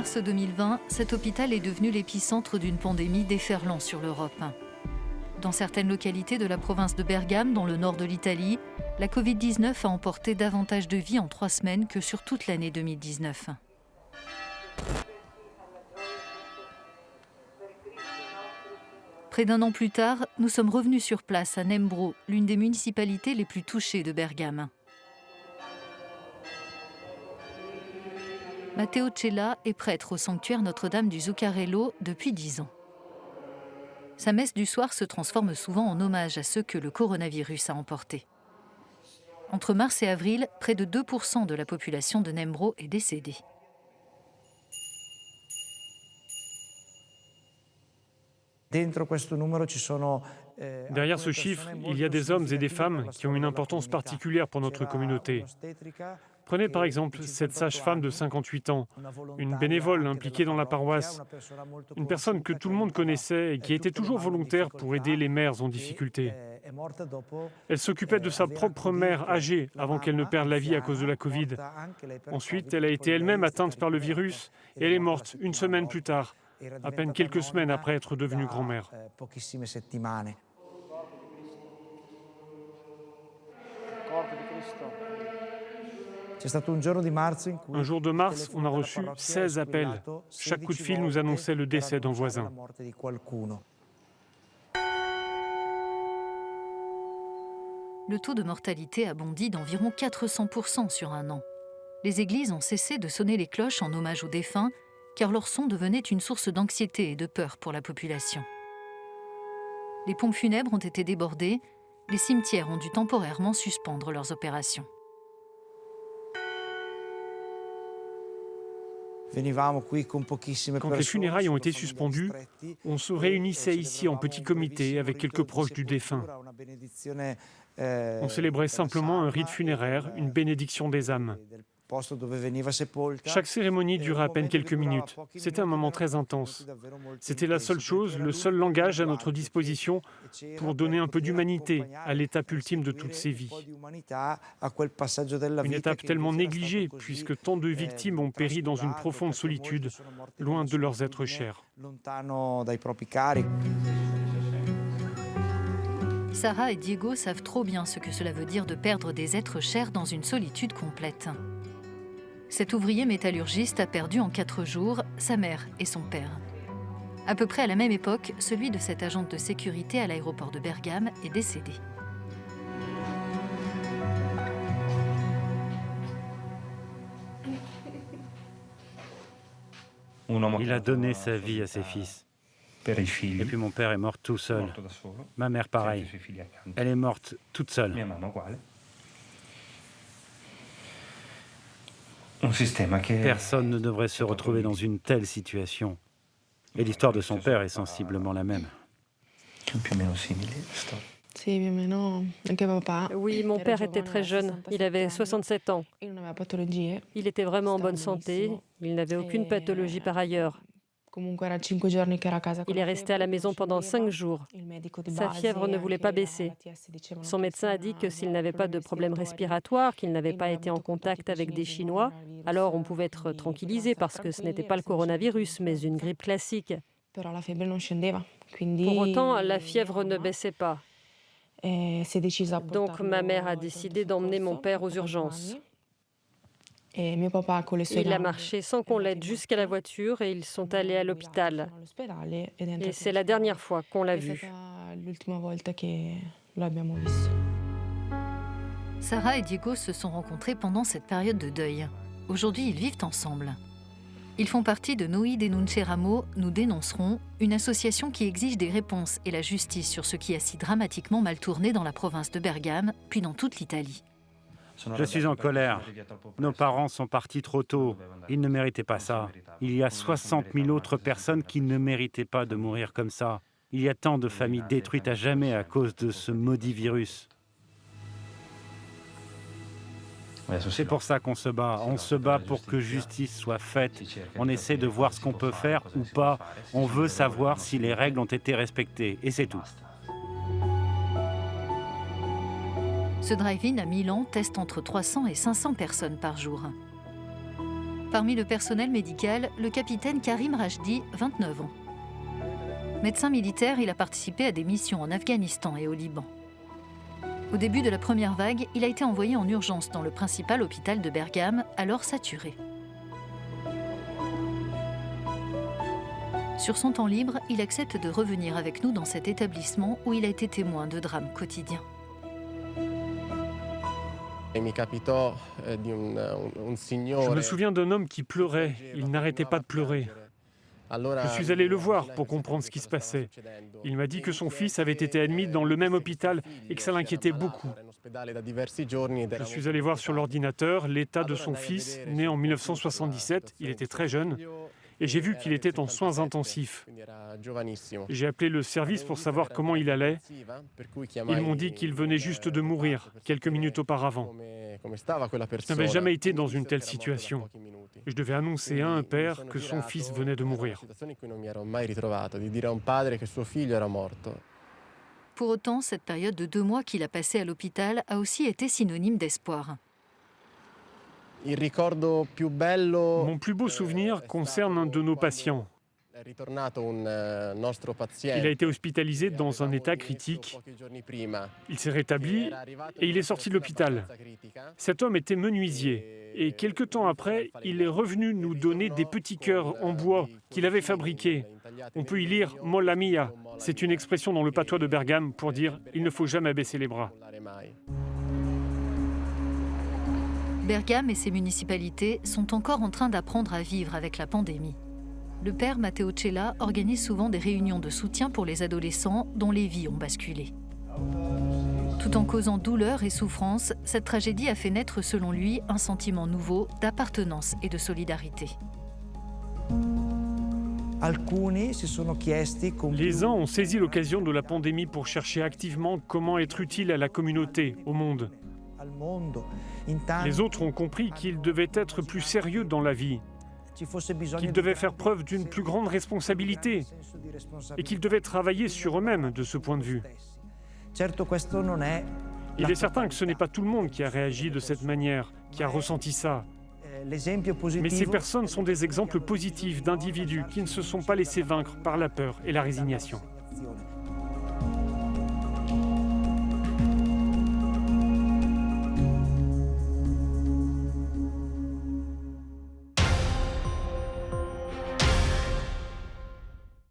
mars 2020, cet hôpital est devenu l'épicentre d'une pandémie déferlant sur l'Europe. Dans certaines localités de la province de Bergame, dans le nord de l'Italie, la Covid-19 a emporté davantage de vies en 3 semaines que sur toute l'année 2019. Près d'un an plus tard, nous sommes revenus sur place à Nembro, l'une des municipalités les plus touchées de Bergame. Matteo Cella est prêtre au sanctuaire Notre-Dame du Zuccarello depuis 10 ans. Sa messe du soir se transforme souvent en hommage à ceux que le coronavirus a emportés. Entre mars et avril, près de 2% de la population de Nembro est décédée. Derrière ce chiffre, il y a des hommes et des femmes qui ont une importance particulière pour notre communauté. Prenez par exemple cette sage-femme de 58 ans, une bénévole impliquée dans la paroisse, une personne que tout le monde connaissait et qui était toujours volontaire pour aider les mères en difficulté. Elle s'occupait de sa propre mère âgée avant qu'elle ne perde la vie à cause de la Covid. Ensuite, elle a été elle-même atteinte par le virus et elle est morte 1 semaine plus tard, à peine quelques semaines après être devenue grand-mère. Un jour de mars, on a reçu 16 appels. Chaque coup de fil nous annonçait le décès d'un voisin. Le taux de mortalité a bondi d'environ 400% sur un an. Les églises ont cessé de sonner les cloches en hommage aux défunts, car leur son devenait une source d'anxiété et de peur pour la population. Les pompes funèbres ont été débordées, les cimetières ont dû temporairement suspendre leurs opérations. Quand les funérailles ont été suspendues, on se réunissait ici en petit comité avec quelques proches du défunt. On célébrait simplement un rite funéraire, une bénédiction des âmes. Chaque cérémonie durait à peine quelques minutes. C'était un moment très intense. C'était la seule chose, le seul langage à notre disposition pour donner un peu d'humanité à l'étape ultime de toutes ces vies. Une étape tellement négligée puisque tant de victimes ont péri dans une profonde solitude, loin de leurs êtres chers. Sarah et Diego savent trop bien ce que cela veut dire de perdre des êtres chers dans une solitude complète. Cet ouvrier métallurgiste a perdu en 4 jours sa mère et son père. À peu près à la même époque, celui de cette agente de sécurité à l'aéroport de Bergame est décédé. Il a donné sa vie à ses fils. Et puis mon père est mort tout seul. Ma mère pareil. Elle est morte toute seule. Personne ne devrait se retrouver dans une telle situation. Et l'histoire de son père est sensiblement la même. Oui, mon père était très jeune. Il avait 67 ans. Il était vraiment en bonne santé. Il n'avait aucune pathologie par ailleurs. Il est resté à la maison pendant 5 jours. Sa fièvre ne voulait pas baisser. Son médecin a dit que s'il n'avait pas de problème respiratoire, qu'il n'avait pas été en contact avec des Chinois, alors on pouvait être tranquillisé parce que ce n'était pas le coronavirus, mais une grippe classique. Pour autant, la fièvre ne baissait pas. Donc ma mère a décidé d'emmener mon père aux urgences. Il a marché sans qu'on l'aide jusqu'à la voiture et ils sont allés à l'hôpital. Et c'est la dernière fois qu'on l'a vu. Sarah et Diego se sont rencontrés pendant cette période de deuil. Aujourd'hui, ils vivent ensemble. Ils font partie de Noi Denunceramo, Nous dénoncerons, une association qui exige des réponses et la justice sur ce qui a si dramatiquement mal tourné dans la province de Bergame, puis dans toute l'Italie. Je suis en colère. Nos parents sont partis trop tôt. Ils ne méritaient pas ça. Il y a 60 000 autres personnes qui ne méritaient pas de mourir comme ça. Il y a tant de familles détruites à jamais à cause de ce maudit virus. C'est pour ça qu'on se bat. On se bat pour que justice soit faite. On essaie de voir ce qu'on peut faire ou pas. On veut savoir si les règles ont été respectées. Et c'est tout. Ce drive-in à Milan teste entre 300 et 500 personnes par jour. Parmi le personnel médical, le capitaine Karim Rajdi, 29 ans. Médecin militaire, il a participé à des missions en Afghanistan et au Liban. Au début de la première vague, il a été envoyé en urgence dans le principal hôpital de Bergame, alors saturé. Sur son temps libre, il accepte de revenir avec nous dans cet établissement où il a été témoin de drames quotidiens. Je me souviens d'un homme qui pleurait, il n'arrêtait pas de pleurer. Je suis allé le voir pour comprendre ce qui se passait. Il m'a dit que son fils avait été admis dans le même hôpital et que ça l'inquiétait beaucoup. Je suis allé voir sur l'ordinateur l'état de son fils, né en 1977, il était très jeune, et j'ai vu qu'il était en soins intensifs. J'ai appelé le service pour savoir comment il allait. Ils m'ont dit qu'il venait juste de mourir, quelques minutes auparavant. Je n'avais jamais été dans une telle situation. Je devais annoncer à un père que son fils venait de mourir. Pour autant, cette période de 2 mois qu'il a passée à l'hôpital a aussi été synonyme d'espoir. Mon plus beau souvenir concerne un de nos patients. Il a été hospitalisé dans un état critique. Il s'est rétabli et il est sorti de l'hôpital. Cet homme était menuisier et quelque temps après, il est revenu nous donner des petits cœurs en bois qu'il avait fabriqués. On peut y lire « Molla mia ». C'est une expression dans le patois de Bergame pour dire « il ne faut jamais baisser les bras ». Bergame et ses municipalités sont encore en train d'apprendre à vivre avec la pandémie. Le père Matteo Cella organise souvent des réunions de soutien pour les adolescents dont les vies ont basculé. Tout en causant douleur et souffrance, cette tragédie a fait naître selon lui un sentiment nouveau d'appartenance et de solidarité. Les uns ont saisi l'occasion de la pandémie pour chercher activement comment être utile à la communauté, au monde. Les autres ont compris qu'ils devaient être plus sérieux dans la vie, qu'ils devaient faire preuve d'une plus grande responsabilité et qu'ils devaient travailler sur eux-mêmes de ce point de vue. Il est certain que ce n'est pas tout le monde qui a réagi de cette manière, qui a ressenti ça. Mais ces personnes sont des exemples positifs d'individus qui ne se sont pas laissés vaincre par la peur et la résignation.